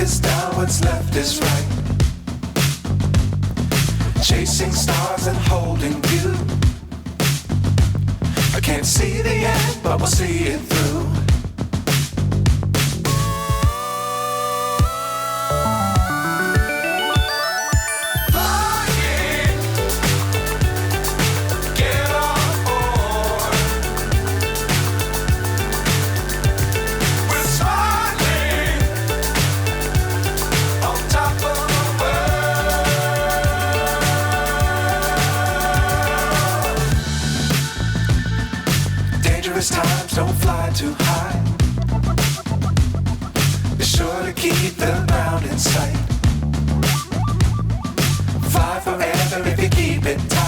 is down, what's left is right. Chasing stars and holding you. I can't see the end, but we'll see it through. Times don't fly too high. Be sure to keep the ground in sight. Fly forever if you keep it tight.